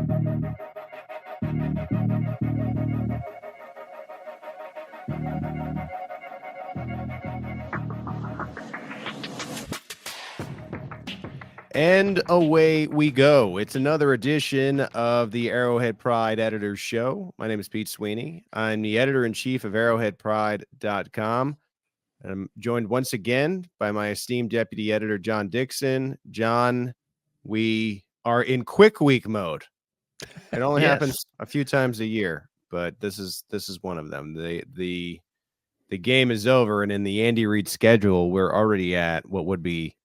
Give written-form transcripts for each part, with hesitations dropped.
And away we go. It's another edition of the Arrowhead Pride Editors Show. My name is Pete Sweeney. I'm the editor-in-chief of arrowheadpride.com. I'm joined once again by my esteemed deputy editor, John Dixon. John, we are in quick week mode. It only happens a few times a year, but this is one of them. The game is over, and in the Andy Reid schedule, we're already at what would be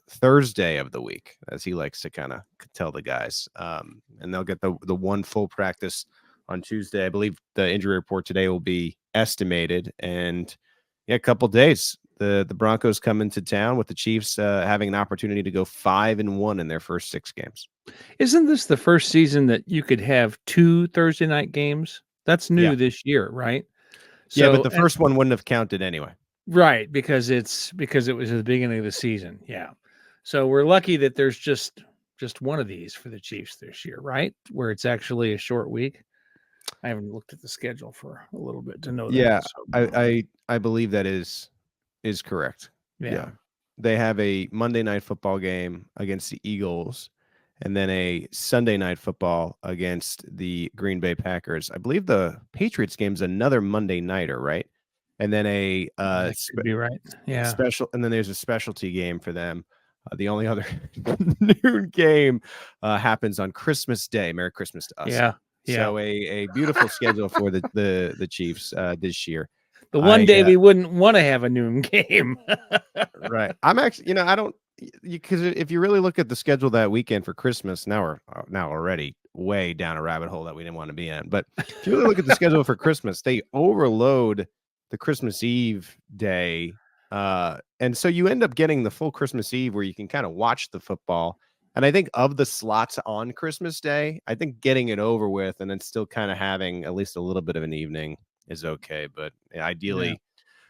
Thursday of the week, as he likes to kind of tell the guys. And they'll get the one full practice on Tuesday. I believe the injury report today will be estimated, and a couple days. The Broncos come into town with the Chiefs having an opportunity to go 5-1 in their first 6 games. Isn't this the first season that you could have 2 Thursday night games? That's new this year, right? So, but the first one wouldn't have counted anyway. Right, because it was at the beginning of the season. Yeah. So we're lucky that there's just one of these for the Chiefs this year, right? Where it's actually a short week. I haven't looked at the schedule for a little bit to know that. Yeah, so. I believe that is correct. Yeah. They have a Monday night football game against the Eagles, and then a Sunday night football against the Green Bay Packers. I believe the Patriots game's another Monday nighter, right? And then could be right. Yeah. Special, and then there's a specialty game for them. The only other noon game happens on Christmas Day. Merry Christmas to us. Yeah. So a beautiful schedule for the Chiefs this year. The one day we wouldn't want to have a noon game. Right. I'm actually, I don't, because if you really look at the schedule that weekend for Christmas, now we're already way down a rabbit hole that we didn't want to be in. But if you really look at the schedule for Christmas, they overload the Christmas Eve day. And so you end up getting the full Christmas Eve where you can kind of watch the football. And I think of the slots on Christmas Day, I think getting it over with and then still kind of having at least a little bit of an evening is okay. But ideally,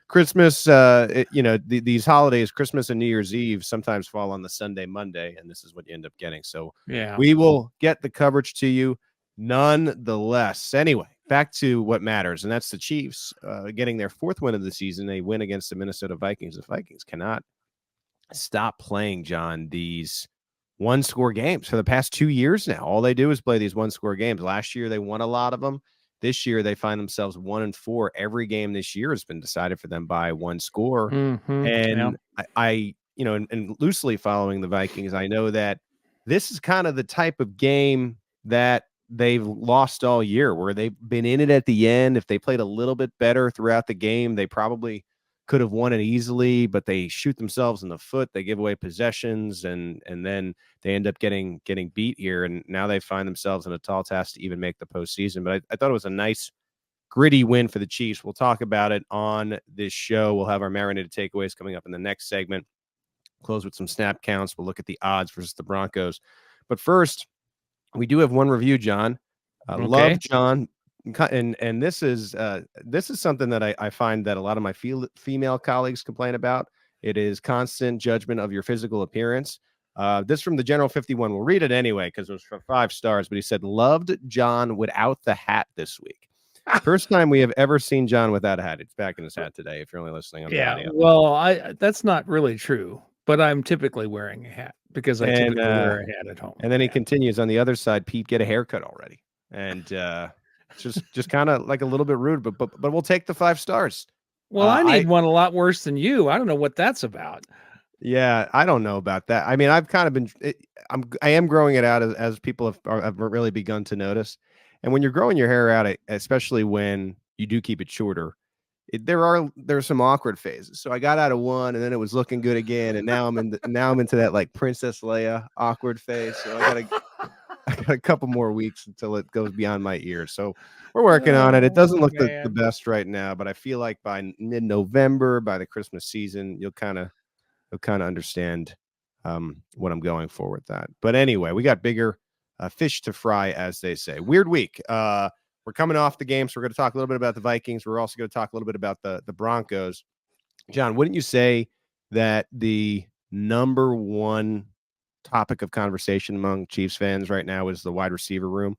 Christmas, these holidays, Christmas and New Year's Eve sometimes fall on the Sunday, Monday, and this is what you end up getting. So we will get the coverage to you nonetheless. Anyway, back to what matters, and that's the Chiefs getting their 4th win of the season. They win against the Minnesota Vikings. The Vikings cannot stop playing, John, these one-score games for the past 2 years now. All they do is play these one-score games. Last year, they won a lot of them. This year, they find themselves 1-4. Every game this year has been decided for them by one score. Mm-hmm. And I and loosely following the Vikings, I know that this is kind of the type of game that they've lost all year, where they've been in it at the end. If they played a little bit better throughout the game, they probably could have won it easily, but they shoot themselves in the foot. They give away possessions, and then they end up getting beat here. And now they find themselves in a tall task to even make the postseason. But I thought it was a nice, gritty win for the Chiefs. We'll talk about it on this show. We'll have our marinated takeaways coming up in the next segment. Close with some snap counts. We'll look at the odds versus the Broncos. But first, we do have one review, John. Love John. And this is something that I find that a lot of my female colleagues complain about. It is constant judgment of your physical appearance. This from the General 51. We'll read it anyway because it was for 5 stars. But he said, "Loved John without the hat this week. First time we have ever seen John without a hat. It's back in his hat today. If you're only listening on the audio." Well, that's not really true. But I'm typically wearing a hat because I typically wear a hat at home. And then he continues on the other side. Pete, get a haircut already. And just kind of like a little bit rude, but we'll take the 5 stars. Well, I need one a lot worse than you. I don't know what that's about. Yeah, I don't know about that. I mean, I've kind of been, I am growing it out as people have really begun to notice. And when you're growing your hair out, especially when you do keep it shorter, there's some awkward phases. So I got out of one, and then it was looking good again, and now I'm into that like Princess Leia awkward phase. So I got a couple more weeks until it goes beyond my ears. So we're working on it. It doesn't look the best right now, but I feel like by mid-November, by the Christmas season, you'll kind of understand what I'm going for with that. But anyway, we got bigger fish to fry, as they say. Weird week. We're coming off the game, so we're going to talk a little bit about the Vikings. We're also going to talk a little bit about the Broncos. John, wouldn't you say that the number one topic of conversation among Chiefs fans right now is the wide receiver room.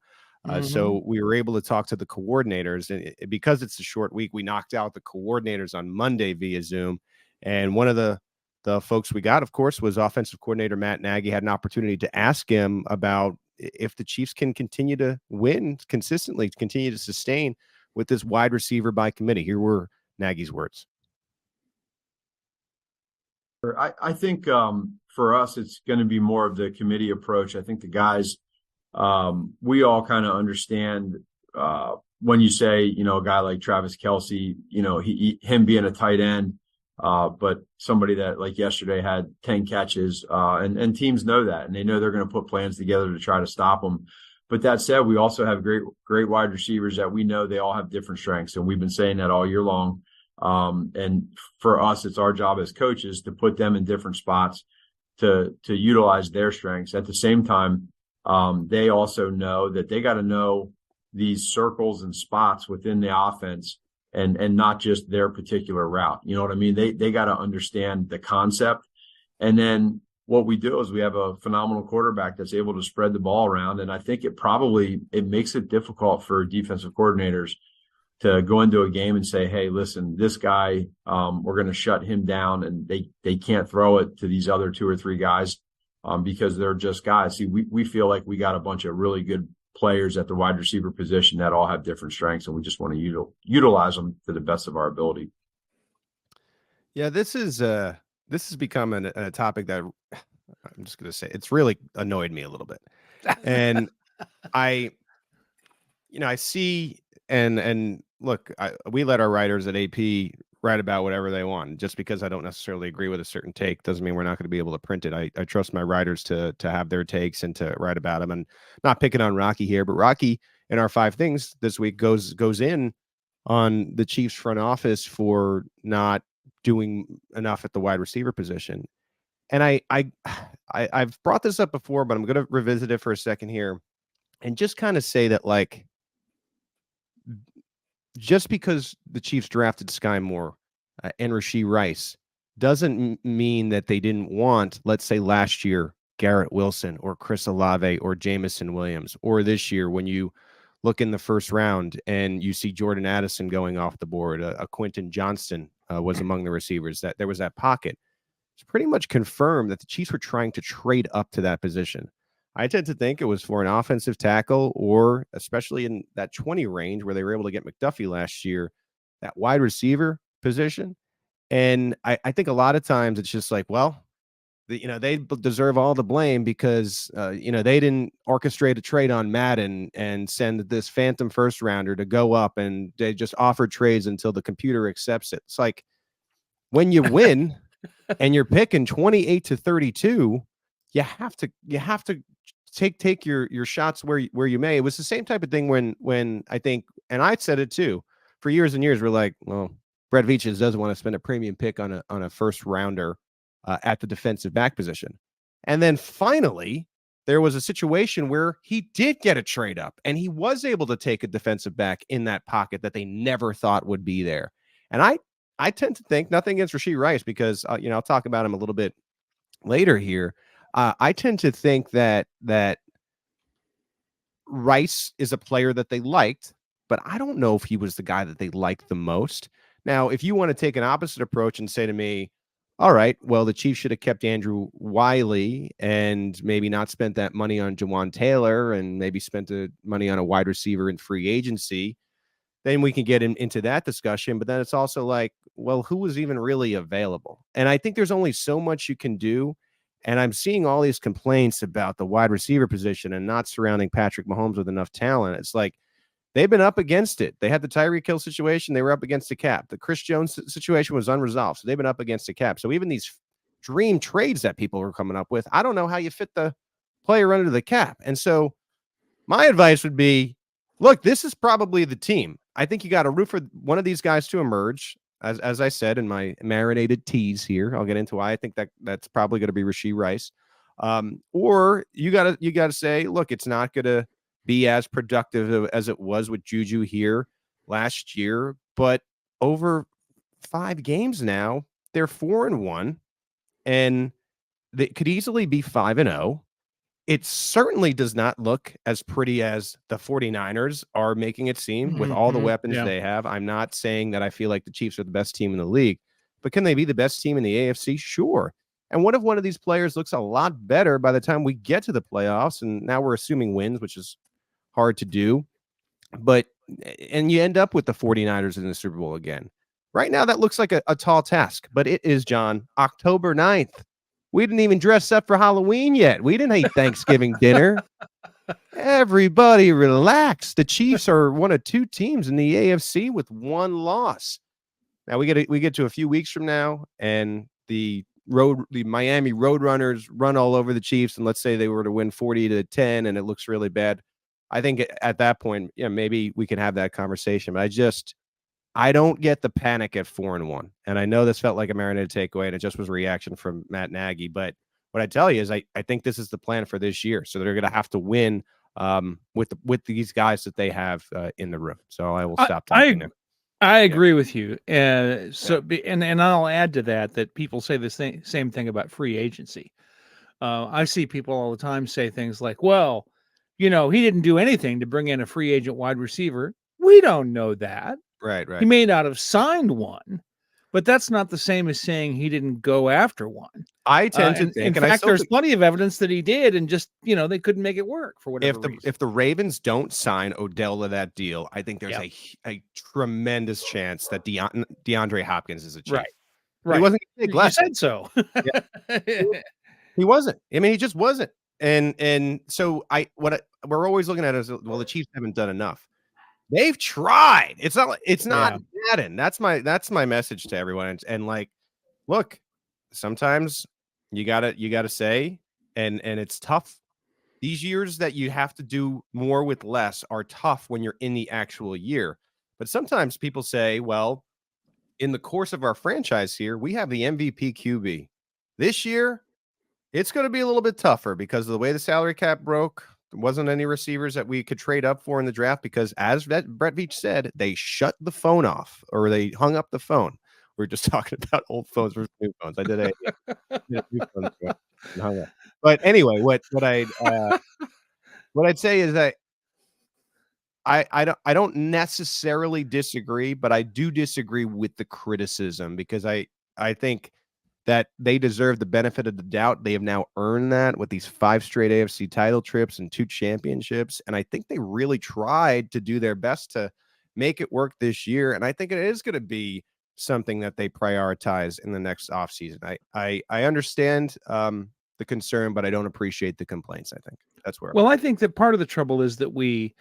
So we were able to talk to the coordinators, and because it's a short week, we knocked out the coordinators on Monday via Zoom. And one of the folks we got, of course, was offensive coordinator Matt Nagy. Had an opportunity to ask him about if the Chiefs can continue to win consistently, continue to sustain with this wide receiver by committee. Here were Nagy's words. I think for us, it's going to be more of the committee approach. I think the guys, we all kind of understand when you say, a guy like Travis Kelce, him being a tight end, but somebody that like yesterday had 10 catches, and teams know that, and they know they're going to put plans together to try to stop them. But that said, we also have great wide receivers that we know they all have different strengths, and we've been saying that all year long. And for us, it's our job as coaches to put them in different spots to utilize their strengths. At the same time, they also know that they got to know these circles and spots within the offense and not just their particular route. You know what I mean? They got to understand the concept. And then what we do is we have a phenomenal quarterback that's able to spread the ball around. And I think it makes it difficult for defensive coordinators to go into a game and say, hey, listen, this guy, we're going to shut him down, and they can't throw it to these other 2 or 3 guys because they're just guys. See, we feel like we got a bunch of really good players at the wide receiver position that all have different strengths, and we just want to utilize them to the best of our ability. Yeah, this has become a topic that I'm just going to say it's really annoyed me a little bit. And I see and look, we let our writers at AP write about whatever they want. Just because I don't necessarily agree with a certain take doesn't mean we're not going to be able to print it. I trust my writers to have their takes and to write about them. And not picking on Rocky here, but Rocky in our 5 things this week goes in on the Chiefs front office for not doing enough at the wide receiver position. And I've brought this up before, but I'm going to revisit it for a second here and just kind of say that, like, just because the Chiefs drafted Sky Moore and Rashee Rice doesn't mean that they didn't want, let's say last year, Garrett Wilson or Chris Olave or Jamison Williams, or this year when you look in the first round and you see Jordan Addison going off the board, a Quentin Johnston was among the receivers, that there was that pocket. It's pretty much confirmed that the Chiefs were trying to trade up to that position. I tend to think it was for an offensive tackle, or especially in that 20 range where they were able to get McDuffie last year, that wide receiver position. And I think a lot of times it's just like, well, they deserve all the blame because, they didn't orchestrate a trade on Madden and send this phantom first rounder to go up, and they just offer trades until the computer accepts it. It's like when you win and you're picking 28-32, you have to take your shots where you may. It was the same type of thing when I think, and I said it too, for years and years, we're like, well, Brett Veach doesn't want to spend a premium pick on a first rounder at the defensive back position. And then finally, there was a situation where he did get a trade up, and he was able to take a defensive back in that pocket that they never thought would be there. And I tend to think, nothing against Rashee Rice, because I'll talk about him a little bit later here. I tend to think that Rice is a player that they liked, but I don't know if he was the guy that they liked the most. Now, if you want to take an opposite approach and say to me, all right, well, the Chiefs should have kept Andrew Wiley and maybe not spent that money on Jawan Taylor and maybe spent the money on a wide receiver in free agency, then we can get into that discussion. But then it's also like, well, who was even really available? And I think there's only so much you can do. And I'm seeing all these complaints about the wide receiver position and not surrounding Patrick Mahomes with enough talent. It's like they've been up against it. They had the Tyreek Hill situation. They were up against the cap. The Chris Jones situation was unresolved. So they've been up against the cap. So even these dream trades that people were coming up with, I don't know how you fit the player under the cap. And so my advice would be, look, this is probably the team. I think you got to root for one of these guys to emerge. As I said in my marinated tease here, I'll get into why I think that's probably going to be Rashee Rice. Or you gotta say, look, it's not going to be as productive as it was with Juju here last year, but over 5 games now, they're 4-1, and They could easily be 5-0. It certainly does not look as pretty as the 49ers are making it seem with all the weapons they have. I'm not saying that I feel like the Chiefs are the best team in the league, but can they be the best team in the AFC? Sure. And what if one of these players looks a lot better by the time we get to the playoffs? And now we're assuming wins, which is hard to do. But and you end up with the 49ers in the Super Bowl again. Right now, that looks like a tall task, but it is, John, October 9th. We didn't even dress up for Halloween yet. We didn't eat Thanksgiving dinner. Everybody relax. The Chiefs are one of two teams in the AFC with one loss. Now we get to a few weeks from now, and the Miami Roadrunners run all over the Chiefs, and let's say they were to win 40-10, and it looks really bad. I think at that point, maybe we can have that conversation. But I don't get the panic at 4-1. And I know this felt like a Marinated takeaway, and it just was a reaction from Matt Nagy. But what I tell you is I think this is the plan for this year. So they're going to have to win with these guys that they have in the room. So I will stop talking. I agree with you. And I'll add to that people say the same thing about free agency. I see people all the time say things like, well, he didn't do anything to bring in a free agent wide receiver. We don't know that. Right. He may not have signed one, but that's not the same as saying he didn't go after one. I tend to think, in fact, there's plenty of evidence that he did, and just they couldn't make it work for whatever reason. If the Ravens don't sign Odell to that deal, I think there's a tremendous chance that DeAndre Hopkins is a Chief. Right. He wasn't going to take less. You said so. He wasn't. I mean, he just wasn't. And so we're always looking at it as, well, the Chiefs haven't done enough. They've tried. It's not Madden. That's my message to everyone. And like, look, sometimes you gotta say, and it's tough. These years that you have to do more with less are tough when you're in the actual year. But sometimes people say, well, in the course of our franchise here, we have the MVP QB. This year, it's going to be a little bit tougher because of the way the salary cap broke. There wasn't any receivers that we could trade up for in the draft because, as Brett Veach said, they shut the phone off, or they hung up the phone. We were just talking about old phones versus new phones. I did a new phone and hung up. But anyway, what I'd say is that I don't necessarily disagree, but I do disagree with the criticism because I think that they deserve the benefit of the doubt. They have now earned that with these 5 straight AFC title trips and 2 championships. And I think they really tried to do their best to make it work this year. And I think it is going to be something that they prioritize in the next offseason. I understand the concern, but I don't appreciate the complaints. I think that's where. Well, I think that part of the trouble is that we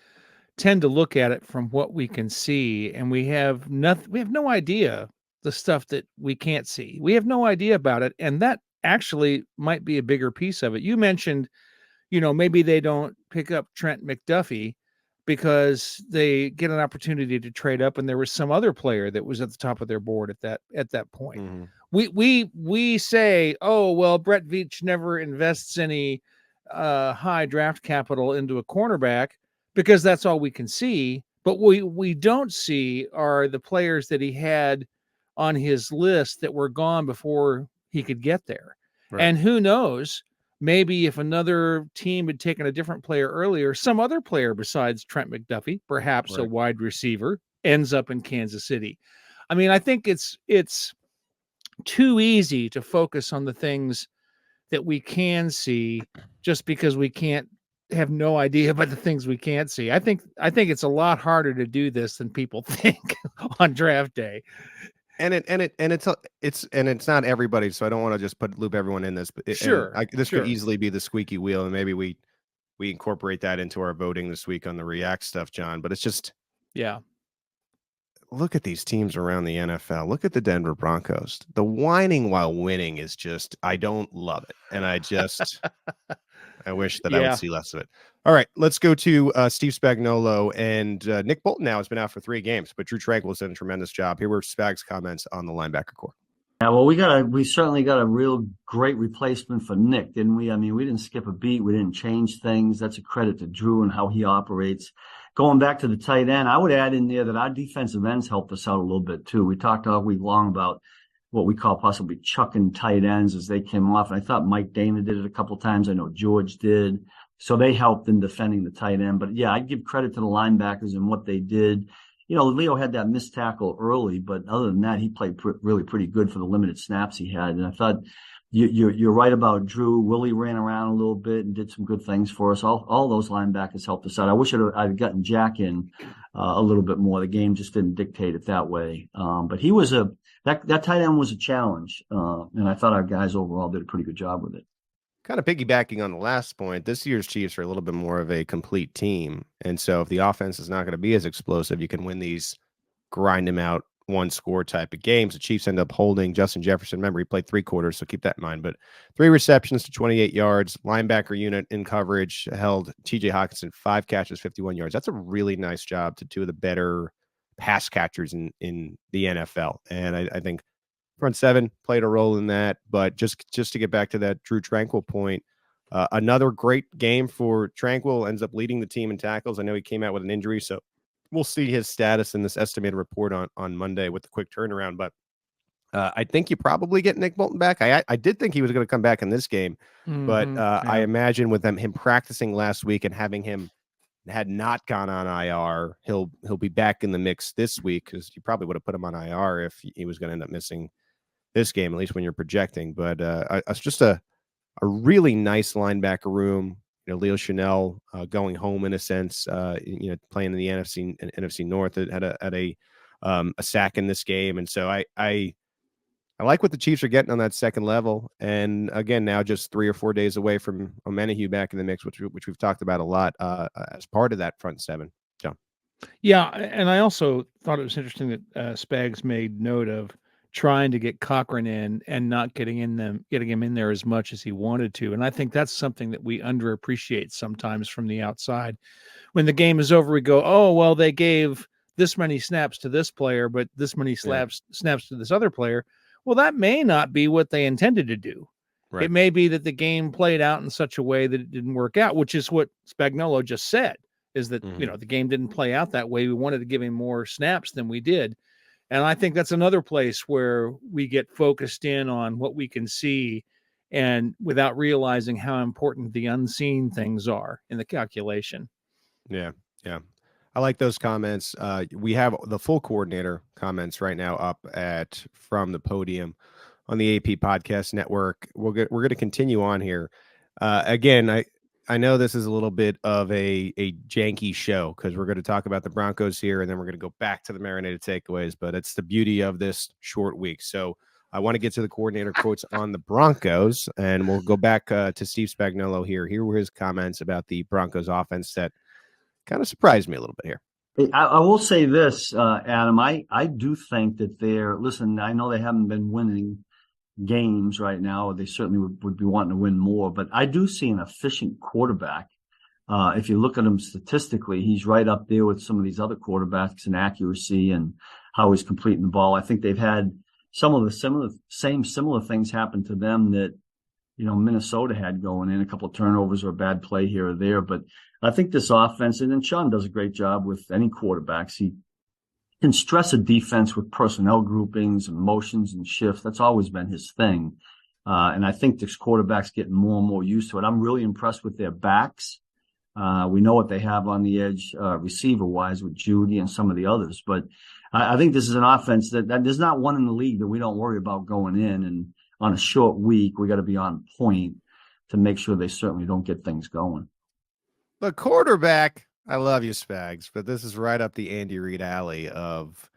tend to look at it from what we can see, and we have no idea the stuff that we can't see. We have no idea about it. And that actually might be a bigger piece of it. You mentioned, maybe they don't pick up Trent McDuffie because they get an opportunity to trade up, and there was some other player that was at the top of their board at that point. Mm-hmm. We say, oh, well, Brett Veach never invests any high draft capital into a cornerback because that's all we can see. But we don't see are the players that he had on his list that were gone before he could get there. Right. And who knows, maybe if another team had taken a different player earlier, some other player besides Trent McDuffie, perhaps a wide receiver, ends up in Kansas City. I mean, I think it's too easy to focus on the things that we can see just because we can't have no idea about the things we can't see. I think it's a lot harder to do this than people think on draft day. And it's not everybody, so I don't want to just loop everyone in this. But this could easily be the squeaky wheel, and maybe we incorporate that into our voting this week on the React stuff, John. But it's just, look at these teams around the NFL. Look at the Denver Broncos. The whining while winning is just, I don't love it, and I wish that I would see less of it. All right, let's go to Steve Spagnuolo. And Nick Bolton now has been out for 3 games, but Drew Tranquil has done a tremendous job. Here were Spag's comments on the linebacker core. Yeah, well, we certainly got a real great replacement for Nick, didn't we? I mean, we didn't skip a beat. We didn't change things. That's a credit to Drew and how he operates. Going back to the tight end, I would add in there that our defensive ends helped us out a little bit too. We talked all week long about what we call possibly chucking tight ends as they came off. And I thought Mike Dana did it a couple of times. I know George did. So they helped in defending the tight end. But yeah, I'd give credit to the linebackers and what they did. Leo had that missed tackle early, but other than that, he played really pretty good for the limited snaps he had. And I thought you're right about Drew. Willie ran around a little bit and did some good things for us. All those linebackers helped us out. I wish I'd gotten Jack in a little bit more. The game just didn't dictate it that way. But he was that tight end was a challenge, and I thought our guys overall did a pretty good job with it. Kind of piggybacking on the last point, this year's Chiefs are a little bit more of a complete team. And so if the offense is not going to be as explosive, you can win these grind them out one score type of games. The Chiefs end up holding Justin Jefferson. Remember, he played 3 quarters, so keep that in mind. But 3 receptions to 28 yards. Linebacker unit in coverage held TJ Hawkinson 5 catches, 51 yards. That's a really nice job to 2 of the better pass catchers in the NFL. And I think front 7 played a role in that. But just to get back to that Drew Tranquil point, another great game for Tranquil, ends up leading the team in tackles. I know he came out with an injury, so we'll see his status in this estimated report on Monday with the quick turnaround. But I think you probably get Nick Bolton back. I did think he was going to come back in this game, but I imagine with him practicing last week and having him had not gone on IR, he'll be back in the mix this week, because you probably would have put him on IR if he was going to end up missing this game, at least when you're projecting. But it's just a really nice linebacker room. Leo Chanel going home in a sense, playing in the NFC North, had a sack in this game. And so I like what the Chiefs are getting on that second level. And again, now just 3 or 4 days away from Omenihu back in the mix, which we've talked about a lot as part of that front 7. John. Yeah. And I also thought it was interesting that Spags made note of trying to get Cochran in and not getting him in there as much as he wanted to. And I think that's something that we underappreciate sometimes from the outside. When the game is over, we go, oh, well, they gave this many snaps to this player, but this many snaps to this other player. Well, that may not be what they intended to do. Right. It may be that the game played out in such a way that it didn't work out, which is what Spagnuolo just said, is that, the game didn't play out that way. We wanted to give him more snaps than we did. And I think that's another place where we get focused in on what we can see, and without realizing how important the unseen things are in the calculation. Yeah. I like those comments. We have the full coordinator comments right now up from the podium on the AP Podcast Network. We're going to continue on here. Again, I know this is a little bit of a janky show, because we're going to talk about the Broncos here, and then we're going to go back to the Marinated takeaways, but it's the beauty of this short week. So I want to get to the coordinator quotes on the Broncos, and we'll go back to Steve Spagnuolo here. Here were his comments about the Broncos offense that kind of surprised me a little bit here. I will say this, Adam. I do think that listen, I know they haven't been winning games right now. They certainly would be wanting to win more, but I do see an efficient quarterback. If you look at him statistically, he's right up there with some of these other quarterbacks in accuracy and how he's completing the ball. I think they've had some of the similar things happen to them that, Minnesota had going in, a couple of turnovers or a bad play here or there. But I think this offense, and then Sean does a great job with any quarterbacks. He can stress a defense with personnel groupings and motions and shifts. That's always been his thing. And I think this quarterback's getting more and more used to it. I'm really impressed with their backs. We know what they have on the edge receiver-wise with Judy and some of the others. But I think this is an offense that there's not one in the league that we don't worry about going in. And on a short week, we got to be on point to make sure they certainly don't get things going. The quarterback, I love you, Spags, but this is right up the Andy Reid alley of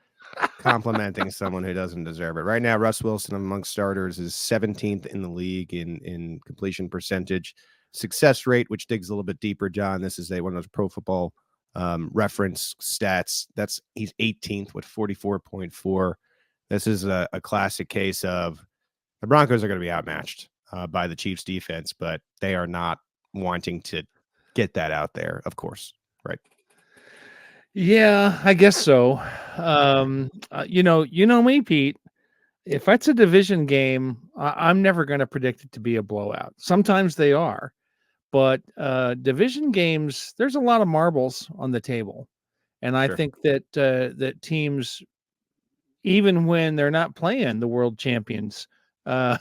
complimenting someone who doesn't deserve it. Right now, Russ Wilson amongst starters is 17th in the league in completion percentage. Success rate, which digs a little bit deeper, John. This is one of those Pro Football reference stats. He's 18th with 44.4. This is a classic case of the Broncos are going to be outmatched by the Chiefs defense, but they are not wanting to get that out there, of course. Right. Yeah, I guess so. You know me, Pete. If it's a division game, I'm never going to predict it to be a blowout. Sometimes they are, but division games, there's a lot of marbles on the table, and I think that that teams, even when they're not playing the world champions, put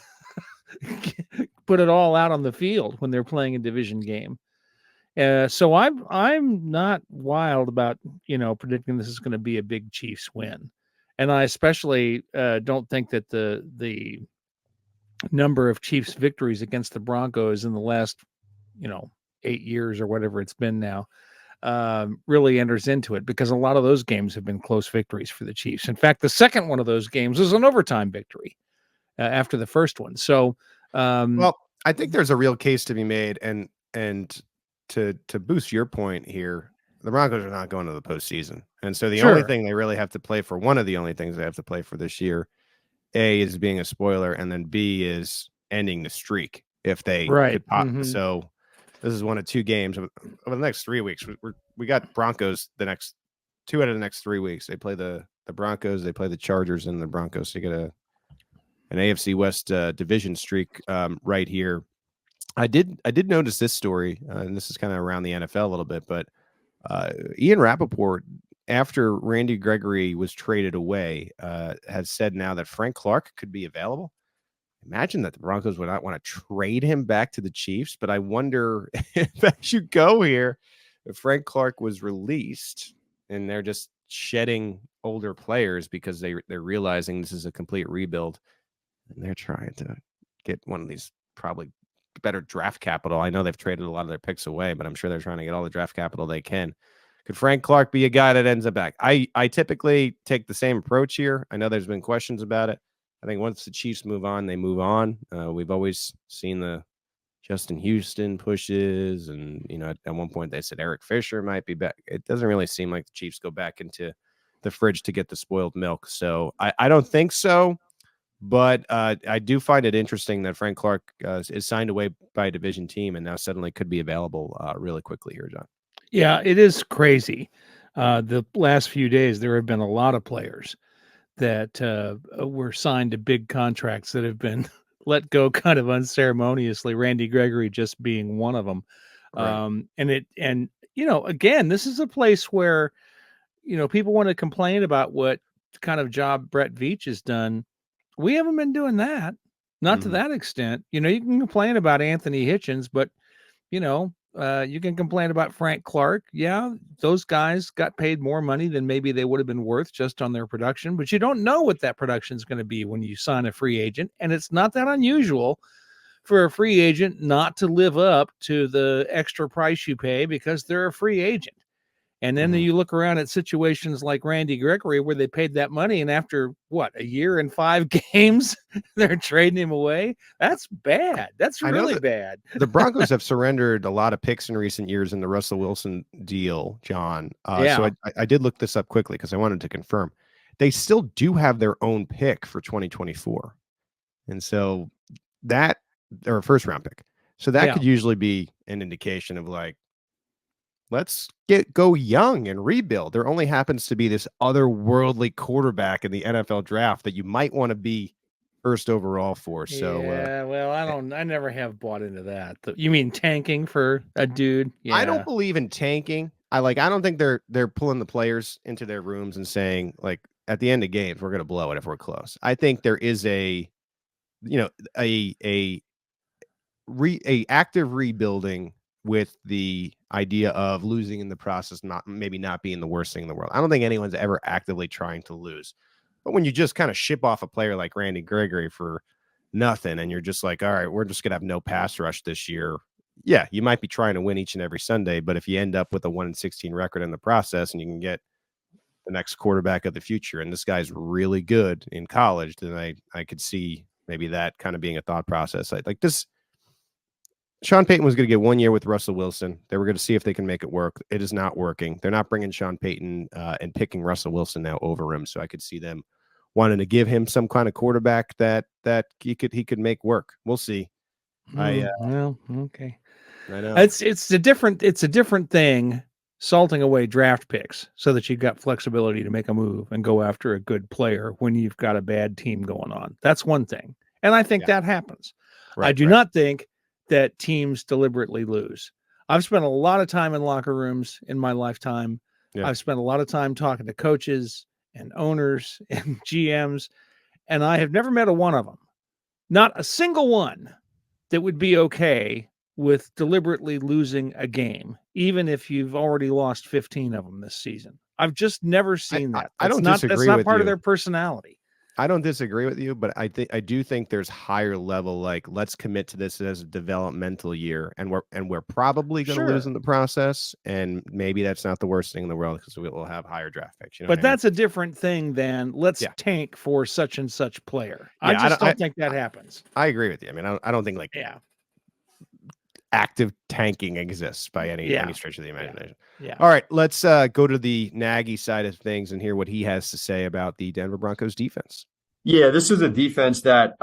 it all out on the field when they're playing a division game. So I'm not wild about, predicting this is going to be a big Chiefs win. And I especially don't think that the number of Chiefs victories against the Broncos in the last, 8 years or whatever it's been now, really enters into it, because a lot of those games have been close victories for the Chiefs. In fact, the second one of those games was an overtime victory after the first one. So, well, I think there's a real case to be made, and to boost your point here, the Broncos are not going to the postseason, and so the only thing they really have to play for, one of the only things they have to play for this year, A, is being a spoiler, and then B is ending the streak if they could pop. So this is one of two games over the next 3 weeks. We got Broncos the next 2 out of the next 3 weeks. They play the Broncos, they play the Chargers, and the Broncos. So you get an AFC West division streak right here. I did notice this story, and this is kind of around the NFL a little bit, but Ian Rappaport, after Randy Gregory was traded away, has said now that Frank Clark could be available. Imagine that the Broncos would not want to trade him back to the Chiefs, but I wonder if as you go here, if Frank Clark was released and they're just shedding older players because they're realizing this is a complete rebuild, and they're trying to get one of these probably better draft capital. I know they've traded a lot of their picks away, but I'm sure they're trying to get all the draft capital they can. Could Frank Clark be a guy that ends up back? I typically take the same approach here. I know there's been questions about it. I think once the Chiefs move on, they move on. We've always seen the Justin Houston pushes, and at one point they said Eric Fisher might be back. It doesn't really seem like the Chiefs go back into the fridge to get the spoiled milk. So I don't think so. But I do find it interesting that Frank Clark is signed away by a division team and now suddenly could be available really quickly here, John. Yeah, it is crazy. The last few days, there have been a lot of players that were signed to big contracts that have been let go kind of unceremoniously. Randy Gregory just being one of them. Right. And again, this is a place where, people want to complain about what kind of job Brett Veach has done. We haven't been doing that, not to that extent. You can complain about Anthony Hitchens, but you can complain about Frank Clark. Yeah, those guys got paid more money than maybe they would have been worth just on their production, but you don't know what that production is going to be when you sign a free agent. And it's not that unusual for a free agent not to live up to the extra price you pay because they're a free agent. And then you look around at situations like Randy Gregory where they paid that money, and after a year and 5 games, they're trading him away. That's bad. That's really bad. The Broncos have surrendered a lot of picks in recent years in the Russell Wilson deal, John. So I did look this up quickly because I wanted to confirm. They still do have their own pick for 2024. And so that, or a first round pick. So that could usually be an indication of like, let's go young and rebuild. There only happens to be this otherworldly quarterback in the NFL draft that you might want to be first overall for. So well, I never have bought into that. You mean tanking for a dude? Yeah. I don't believe in tanking. I don't think they're pulling the players into their rooms and saying like at the end of games we're going to blow it if we're close. I think there is a active rebuilding with the idea of losing in the process, maybe not being the worst thing in the world. I don't think anyone's ever actively trying to lose. But when you just kind of ship off a player like Randy Gregory for nothing, and you're just like, all right, we're just going to have no pass rush this year. Yeah, you might be trying to win each and every Sunday, but if you end up with a 1-16 record in the process and you can get the next quarterback of the future, and this guy's really good in college, then I could see maybe that kind of being a thought process. Like this, Sean Payton was going to get 1 year with Russell Wilson. They were going to see if they can make it work. It is not working. They're not bringing Sean Payton and picking Russell Wilson now over him. So I could see them wanting to give him some kind of quarterback that he could make work. We'll see. Well, okay. I know it's a different thing salting away draft picks so that you've got flexibility to make a move and go after a good player when you've got a bad team going on. That's one thing. And I think that happens. I do not think that teams deliberately lose. I've spent a lot of time in locker rooms in my lifetime. I've spent a lot of time talking to coaches and owners and GMs, and I have never met a one of them, not a single one, that would be okay with deliberately losing a game, even if you've already lost 15 of them this season. I've just never seen that. I don't That's disagree not with part you. of their personality. I don't disagree with you, but I do think there's higher level, like, let's commit to this as a developmental year, and we're probably going to lose in the process, and maybe that's not the worst thing in the world because we will have higher draft picks. You know but that's a different thing than let's tank for such and such player. I just don't think that happens. I agree with you. I mean, I don't think active tanking exists by any stretch of the imagination. Yeah. All right, let's go to the Nagy side of things and hear what he has to say about the Denver Broncos defense. Yeah, this is a defense that,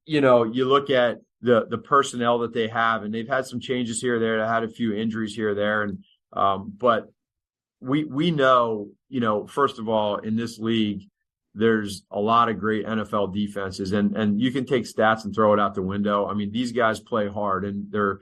you look at the personnel that they have, and they've had some changes here or there. They had a few injuries here or there, and but we know, first of all, in this league, there's a lot of great NFL defenses, and you can take stats and throw it out the window. I mean, these guys play hard, and they're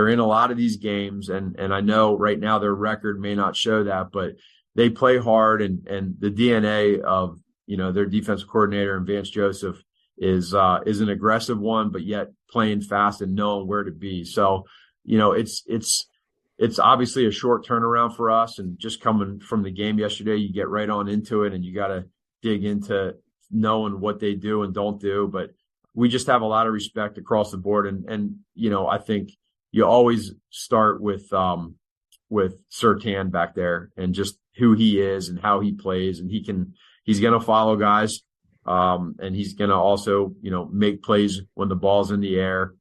in a lot of these games, and I know right now their record may not show that, but they play hard, and the DNA of their defensive coordinator and Vance Joseph is an aggressive one, but yet playing fast and knowing where to be. So, it's obviously a short turnaround for us, and just coming from the game yesterday, you get right on into it, and you got to dig into knowing what they do and don't do. But we just have a lot of respect across the board, and I think you always start with Surtain back there and just who he is and how he plays, and he's going to follow guys, and he's going to also make plays when the ball's in the air.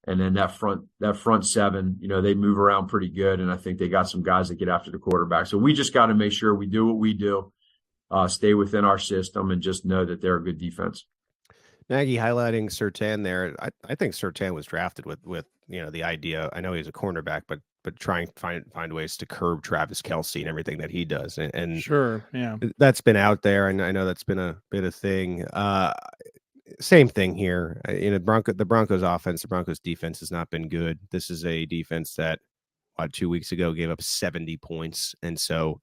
And then that front seven, they move around pretty good, and I think they got some guys that get after the quarterback. So we just got to make sure we do what we do, stay within our system, and just know that they're a good defense. Nagy highlighting Surtain there. I think Surtain was drafted with the idea. I know he's a cornerback, but trying to find ways to curb Travis Kelce and everything that he does. And sure, yeah, that's been out there, and I know that's been a bit of thing. Same thing here. The Broncos offense, the Broncos defense has not been good. This is a defense that 2 weeks ago gave up 70 points, and so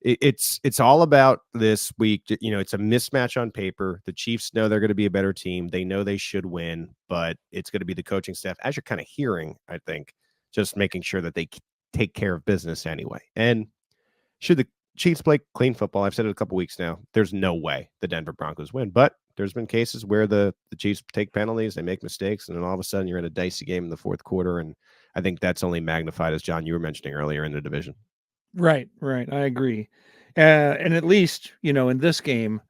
it's all about this week. It's a mismatch on paper. The Chiefs know they're going to be a better team. They know they should win, but it's going to be the coaching staff, as you're kind of hearing, I think, just making sure that they take care of business anyway. And should the Chiefs play clean football, I've said it a couple weeks now, there's no way the Denver Broncos win. But there's been cases where the Chiefs take penalties, they make mistakes, and then all of a sudden you're in a dicey game in the fourth quarter. And I think that's only magnified, as John, you were mentioning earlier, in the division. Right. I agree. And at least, in this game,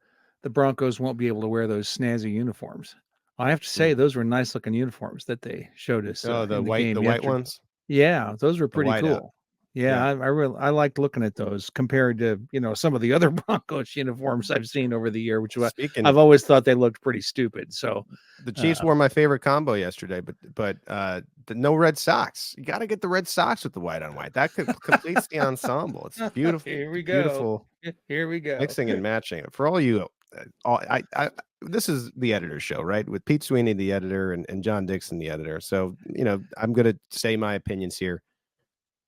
the Broncos won't be able to wear those snazzy uniforms. I have to say, those were nice looking uniforms that they showed us. The white ones. Yeah, those were pretty cool. Out. Yeah, I liked looking at those compared to some of the other Broncos uniforms I've seen over the year, which I've always thought they looked pretty stupid. So the Chiefs wore my favorite combo yesterday, but no red socks. You got to get the red socks with the white on white. That completes the ensemble. It's beautiful. Here we go. Beautiful. Here we go. Mixing and matching. For all you, this is the editor's show, right? With Pete Sweeney, the editor, and John Dixon, the editor. So I'm going to say my opinions here.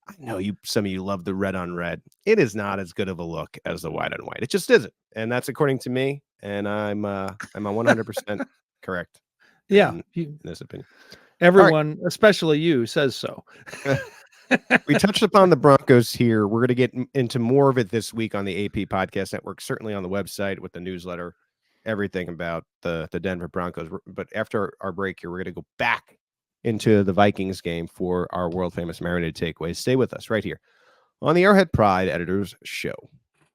I know some of you love the red on red. It is not as good of a look as the white on white. It just isn't, and that's according to me. And I'm 100% correct. Yeah, in this opinion, everyone, especially you, says so. We touched upon the Broncos here. We're going to get into more of it this week on the AP Podcast Network, certainly on the website with the newsletter, everything about the Denver Broncos. But after our break here, we're going to go back into the Vikings game for our world famous Marinated takeaways. Stay with us right here on the Arrowhead Pride Editors Show.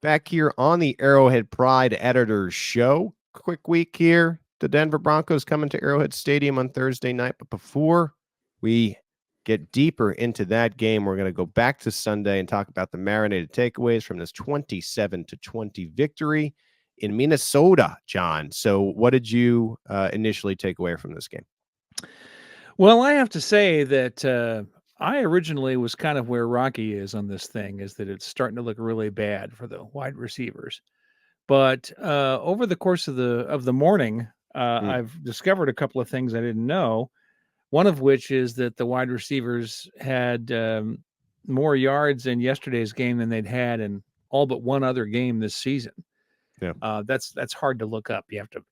Back here on the Arrowhead Pride Editors Show. Quick week here. The Denver Broncos coming to Arrowhead Stadium on Thursday night. But before we get deeper into that game, we're going to go back to Sunday and talk about the Marinated takeaways from this 27-20 victory in Minnesota, John. So what did you initially take away from this game? Well, I have to say that I originally was kind of where Rocky is on this thing, is that it's starting to look really bad for the wide receivers. But over the course of the morning, I've discovered a couple of things I didn't know. One of which is that the wide receivers had more yards in yesterday's game than they'd had in all but one other game this season. Yeah. That's hard to look up. You have to,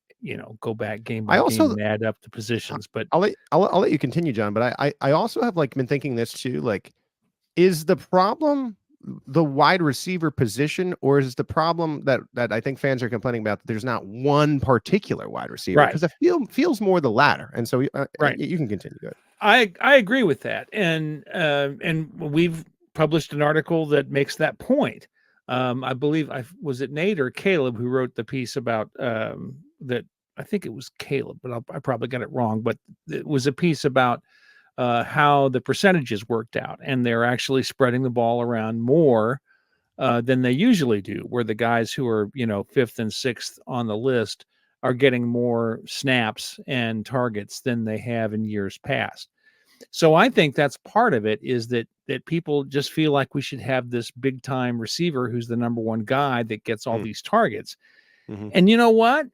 go back game I by also- game and add up the positions. But I'll let you continue, John. But I also have like been thinking this too. Like, is the problem the wide receiver position, or is the problem that I think fans are complaining about that there's not one particular wide receiver? Right. Because it feels more the latter. And so Right. you can continue. Go ahead. I agree with that, and we've published an article that makes that point. I believe was it Nate or Caleb who wrote the piece about that. I think it was Caleb, but I probably got it wrong. But it was a piece about how the percentages worked out, and they're actually spreading the ball around more than they usually do, where the guys who are, fifth and sixth on the list are getting more snaps and targets than they have in years past. So I think that's part of it, is that people just feel like we should have this big time receiver who's the number one guy that gets all these targets. Mhm. And you know what?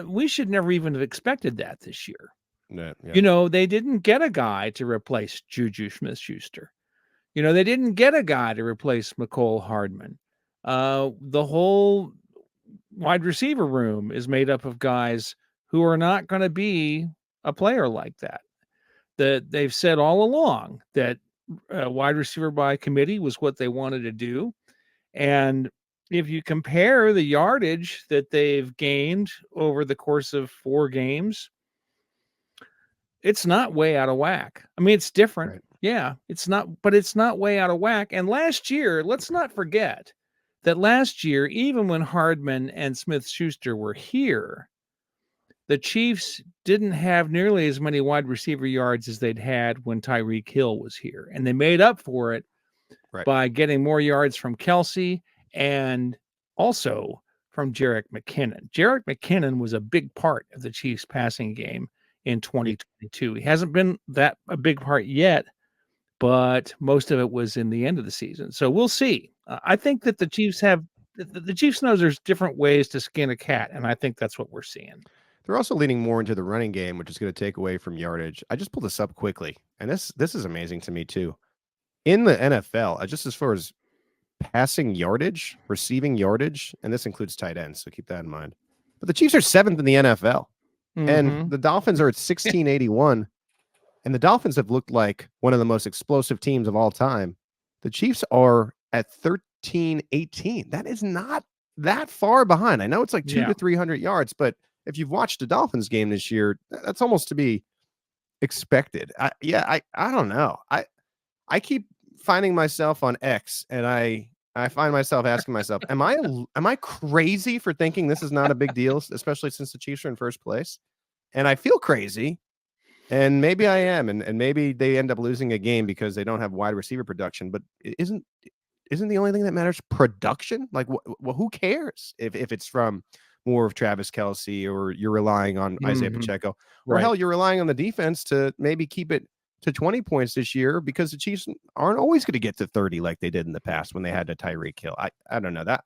We should never even have expected that this year. Yeah. They didn't get a guy to replace Juju Smith-Schuster. They didn't get a guy to replace McCole Hardman. The whole wide receiver room is made up of guys who are not going to be a player like that. That they've said all along that wide receiver by committee was what they wanted to do. And if you compare the yardage that they've gained over the course of 4 games, it's not way out of whack. I mean, it's different. Right. Yeah, it's not way out of whack. And last year, let's not forget that last year, even when Hardman and Smith-Schuster were here, the Chiefs didn't have nearly as many wide receiver yards as they'd had when Tyreek Hill was here. And they made up for it by getting more yards from Kelsey and also from Jerick McKinnon. Jerick McKinnon was a big part of the Chiefs passing game in 2022. He hasn't been a big part yet, but most of it was in the end of the season. So we'll see. I think that the Chiefs knows there's different ways to skin a cat, and I think that's what we're seeing. They're also leaning more into the running game, which is going to take away from yardage. I just pulled this up quickly, and this is amazing to me too. In the NFL, just as far as passing yardage, receiving yardage, and this includes tight ends, so keep that in mind. But the Chiefs are 7th in the NFL, and the Dolphins are at 1681, and the Dolphins have looked like one of the most explosive teams of all time. The Chiefs are at 1318. That is not that far behind. I know it's like 200 to 300 yards, but if you've watched the Dolphins game this year, that's almost to be expected. I don't know. I keep finding myself on X, and I find myself asking myself, am I crazy for thinking this is not a big deal, especially since the Chiefs are in first place? And I feel crazy, and maybe I am, and maybe they end up losing a game because they don't have wide receiver production. But isn't the only thing that matters production? Like, who cares if it's from more of Travis Kelsey, or you're relying on Isaiah Pacheco, or hell, you're relying on the defense to maybe keep it to 20 points this year, because the Chiefs aren't always going to get to 30 like they did in the past when they had to Tyreek Hill. I don't know that.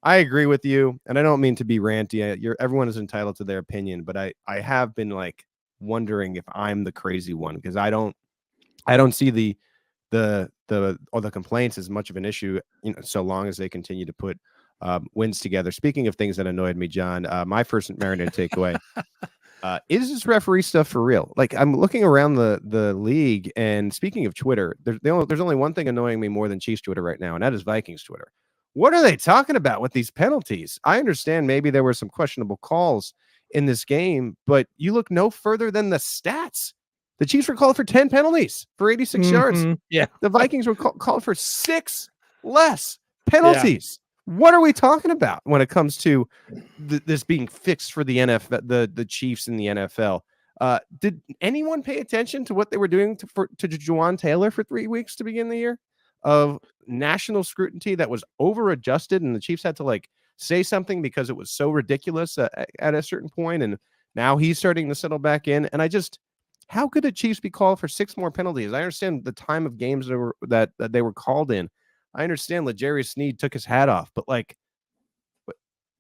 I agree with you, and I don't mean to be ranty. Everyone is entitled to their opinion, but I have been like wondering if I'm the crazy one, because I don't see the complaints as much of an issue, so long as they continue to put wins together. Speaking of things that annoyed me, John, my first Marinated takeaway. Is this referee stuff for real? Like, I'm looking around the league, and speaking of Twitter, there's only one thing annoying me more than Chiefs Twitter right now, and that is Vikings Twitter. What are they talking about with these penalties? I understand maybe there were some questionable calls in this game, but you look no further than the stats. The Chiefs were called for 10 penalties for 86 yards. Yeah. The Vikings were called for 6 less penalties. Yeah. What are we talking about when it comes to this being fixed for the NFL, the Chiefs in the NFL? Did anyone pay attention to what they were doing to Juwan Taylor for 3 weeks to begin the year of national scrutiny that was over-adjusted, and the Chiefs had to like say something because it was so ridiculous at a certain point, and now he's starting to settle back in. And how could the Chiefs be called for 6 more penalties? I understand the time of games that they were called in. I understand L'Jarius Sneed took his hat off, but like,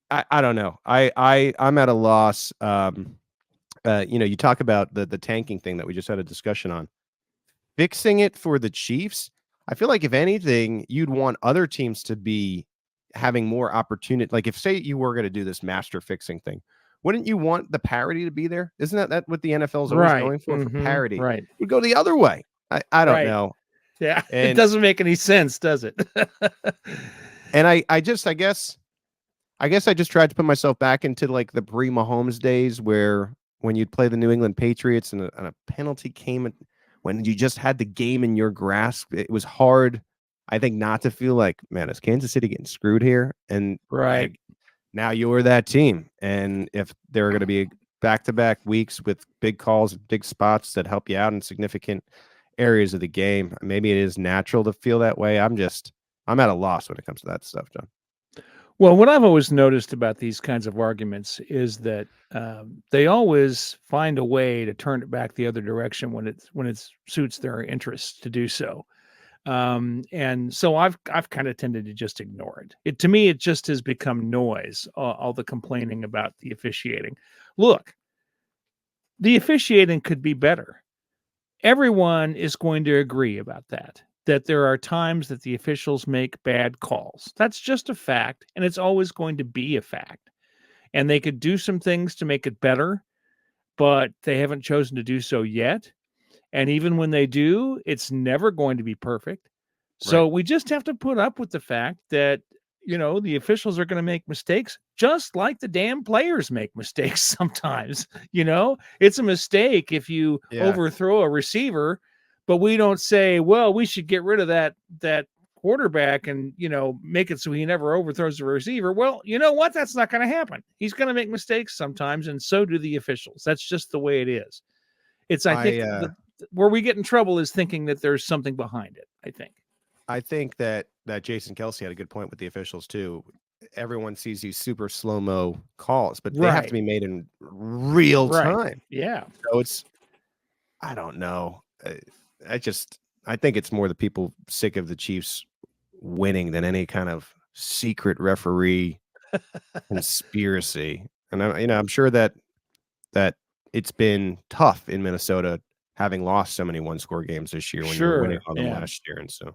I don't know. I'm at a loss. You talk about the tanking thing that we just had a discussion on. Fixing it for the Chiefs, I feel like if anything, you'd want other teams to be having more opportunity. Like if say you were going to do this master fixing thing, wouldn't you want the parity to be there? Isn't that what the NFL is always Right. going for parity? Right. It would go the other way. I don't Right. know. Yeah. It And doesn't make any sense, does it? and I guess I just tried to put myself back into like the pre-Mahomes days where when you'd play the New England Patriots and a penalty came when you just had the game in your grasp, it was hard, I think, not to feel like, man, is Kansas City getting screwed here? And Right. now you're that team. And if there are going to be back-to-back weeks with big calls, big spots that help you out in significant areas of the game, maybe it is natural to feel that way. I'm at a loss when it comes to that stuff, John. Well, what I've always noticed about these kinds of arguments is that they always find a way to turn it back the other direction when it suits their interests to do so. And so I've kind of tended to just ignore it. To me, it just has become noise. All the complaining about the officiating. Look, the officiating could be better. Everyone is going to agree about that there are times that the officials make bad calls. That's just a fact, and it's always going to be a fact. And they could do some things to make it better, but they haven't chosen to do so yet. And even when they do, it's never going to be perfect. So we just have to put up with the fact that, the officials are going to make mistakes, just like the damn players make mistakes sometimes. It's a mistake if you overthrow a receiver, but we don't say, well, we should get rid of that quarterback and, make it so he never overthrows the receiver. Well, you know what? That's not going to happen. He's going to make mistakes sometimes, and so do the officials. That's just the way it is. I think where we get in trouble is thinking that there's something behind it, I think that Jason Kelsey had a good point with the officials too. Everyone sees these super slow-mo calls, but they have to be made in real time. Yeah. So I don't know. I think it's more the people sick of the Chiefs winning than any kind of secret referee conspiracy. And I'm sure that it's been tough in Minnesota having lost so many one-score games this year when you were winning on them last year, and so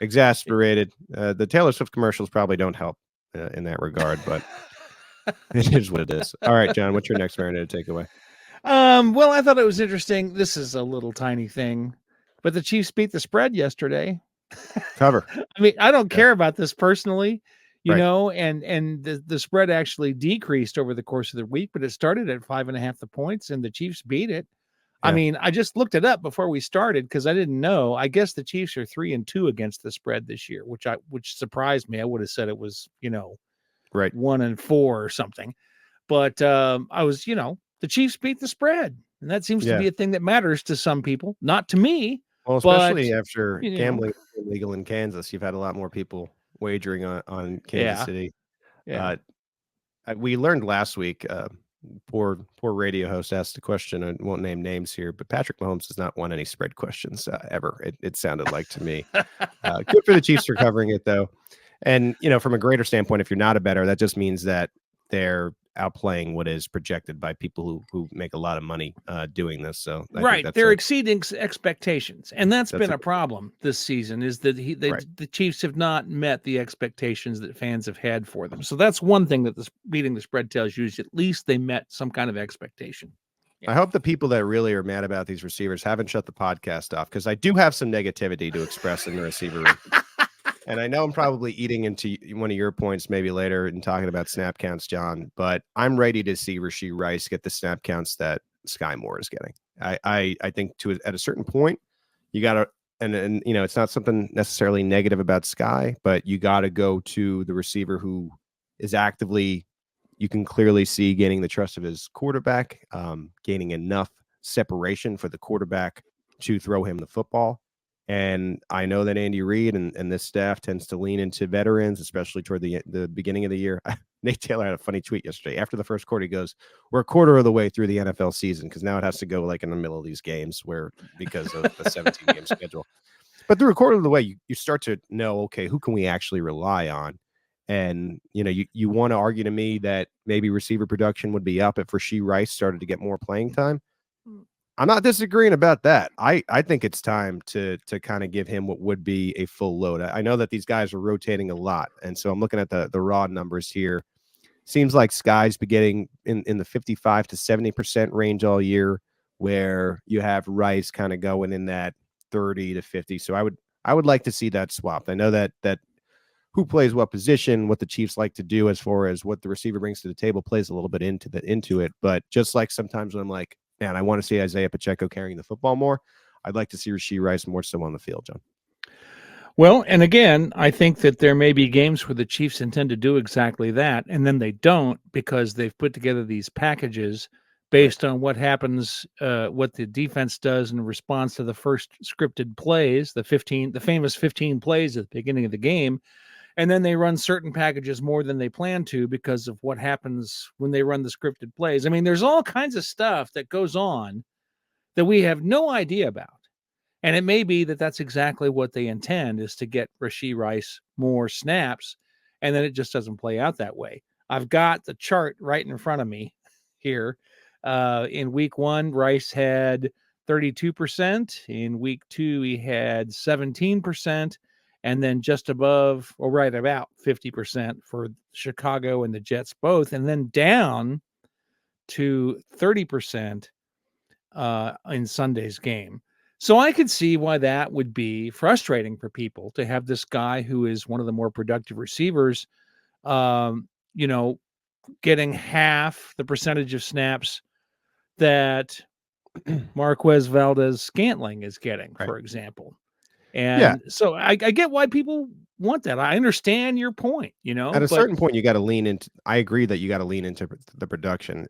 exasperated. The Taylor Swift commercials probably don't help in that regard, but it is what it is. All right, John, what's your next Marinated takeaway? Well, I thought it was interesting. This is a little tiny thing, but the Chiefs beat the spread yesterday. Cover. I mean, I don't care about this personally, and the spread actually decreased over the course of the week, but it started at 5.5 the points, and the Chiefs beat it. I mean, I just looked it up before we started because I didn't know. I guess the Chiefs are 3-2 against the spread this year, which surprised me. I would have said it was, 1-4 or something. But I was, the Chiefs beat the spread, and that seems to be a thing that matters to some people, not to me. Well, especially after gambling illegal in Kansas, you've had a lot more people wagering on Kansas City. Yeah. We learned last week. Poor radio host asked a question. I won't name names here, but Patrick Mahomes has not won any spread questions ever. It sounded like to me. Good for the Chiefs for covering it, though. And from a greater standpoint, if you're not a bettor, that just means that they're outplaying what is projected by people who make a lot of money doing this. So they're exceeding expectations, and that's been a problem this season. Is that the Chiefs have not met the expectations that fans have had for them. So that's one thing that beating the spread tells you is at least they met some kind of expectation. Yeah. I hope the people that really are mad about these receivers haven't shut the podcast off, because I do have some negativity to express in the receiver room. And I know I'm probably eating into one of your points maybe later and talking about snap counts, John, but I'm ready to see Rashee Rice get the snap counts that Sky Moore is getting. I think at a certain point, you got to, and it's not something necessarily negative about Sky, but you got to go to the receiver who is actively, you can clearly see, gaining the trust of his quarterback, gaining enough separation for the quarterback to throw him the football. And I know that Andy Reid and this staff tends to lean into veterans, especially toward the beginning of the year. Nate Taylor had a funny tweet yesterday. After the first quarter, he goes, "We're a quarter of the way through the NFL season," because now it has to go like in the middle of these games because of the 17-game schedule. But through a quarter of the way, you start to know, okay, who can we actually rely on? And, you want to argue to me that maybe receiver production would be up if Rashee Rice started to get more playing time. I'm not disagreeing about that. I think it's time to kind of give him what would be a full load. I know that these guys are rotating a lot, and so I'm looking at the raw numbers here. Seems like Sky's be getting in the 55 to 70% range all year, where you have Rice kind of going in that 30 to 50. So I would like to see that swapped. I know that who plays what position, what the Chiefs like to do as far as what the receiver brings to the table plays a little bit into it. But just like sometimes when I'm like, man, I want to see Isaiah Pacheco carrying the football more, I'd like to see Rashee Rice more so on the field, John. Well, and again, I think that there may be games where the Chiefs intend to do exactly that, and then they don't because they've put together these packages based on what happens, what the defense does in response to the first scripted plays, the famous 15 plays at the beginning of the game. And then they run certain packages more than they plan to because of what happens when they run the scripted plays. I mean, there's all kinds of stuff that goes on that we have no idea about. And it may be that that's exactly what they intend, is to get Rashee Rice more snaps, and then it just doesn't play out that way. I've got the chart right in front of me here. In week 1, Rice had 32%. In week 2, he had 17%. And then just above, or right about 50% for Chicago and the Jets both, and then down to 30% in Sunday's game. So I could see why that would be frustrating for people to have this guy who is one of the more productive receivers, getting half the percentage of snaps that Marquez Valdez-Scantling is getting, for example. And so I get why people want that. I understand your point, At a certain point, you got to lean into. I agree that you got to lean into the production.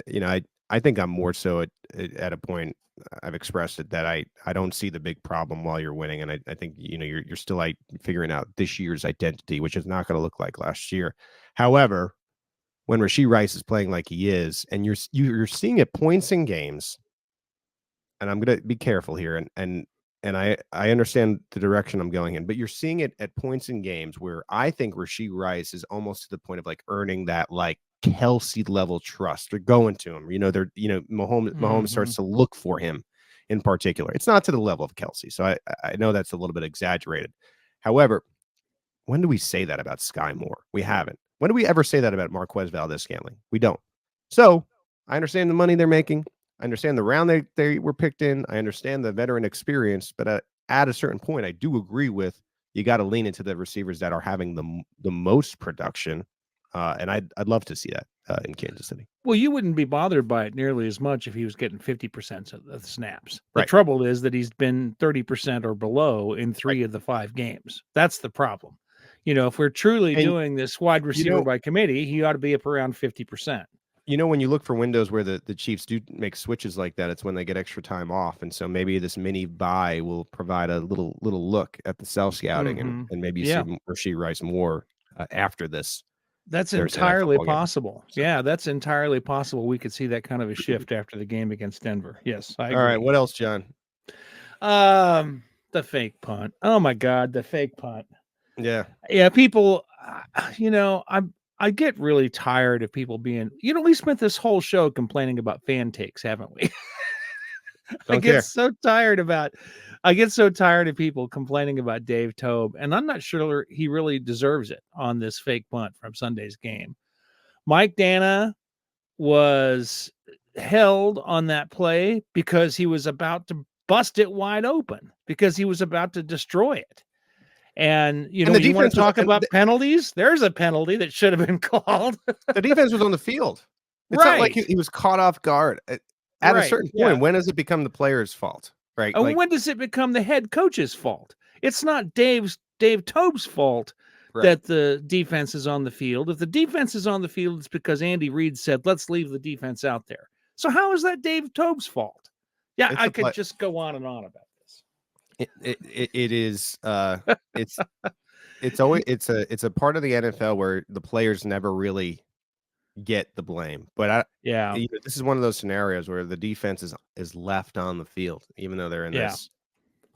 I think I'm more so at a point I've expressed it that I don't see the big problem while you're winning, and I think you're still figuring out this year's identity, which is not going to look like last year. However, when Rashee Rice is playing like he is, and you're seeing it points in games, and I'm going to be careful here, and I understand the direction I'm going in, but you're seeing it at points in games where I think Rashee Rice is almost to the point of like earning that like Kelsey level trust. They're going to him. Mahomes starts to look for him in particular. It's not to the level of Kelsey, so I know that's a little bit exaggerated. However, when do we say that about Sky Moore? We haven't. When do we ever say that about Marquez Valdez-Scantling? We don't. So I understand the money they're making. I understand the round they were picked in. I understand the veteran experience, but at a certain point, I do agree with you got to lean into the receivers that are having the most production, and I'd love to see that in Kansas City. Well, you wouldn't be bothered by it nearly as much if he was getting 50% of the snaps. The trouble is that he's been 30% or below in 3 of the 5 games. That's the problem. If we're truly doing this wide receiver by committee, he ought to be up around 50%. When you look for windows where the Chiefs do make switches like that, it's when they get extra time off. And so maybe this mini bye will provide a little look at the self scouting and maybe you see Rashee Rice more after this. That's entirely possible. Yeah, that's entirely possible. We could see that kind of a shift after the game against Denver. Yes, I agree. All right, what else, John? The fake punt. Oh my God, the fake punt. Yeah. People, I get really tired of people being, we spent this whole show complaining about fan takes, haven't we? I get so tired of people complaining about Dave Toub, and I'm not sure he really deserves it on this fake punt from Sunday's game. Mike Dana was held on that play because he was about to bust it wide open, because he was about to destroy it. And you want to talk about penalties? There's a penalty that should have been called. The defense was on the field. It's not like he was caught off guard. At a certain point, when does it become the player's fault? Right. And when does it become the head coach's fault? It's not Dave Toub's fault that the defense is on the field. If the defense is on the field, it's because Andy Reid said, let's leave the defense out there. So how is that Dave Toub's fault? Yeah, I could just go on and on about this. It is it's always it's a part of the NFL where the players never really get the blame, but this is one of those scenarios where the defense is left on the field even though they're in this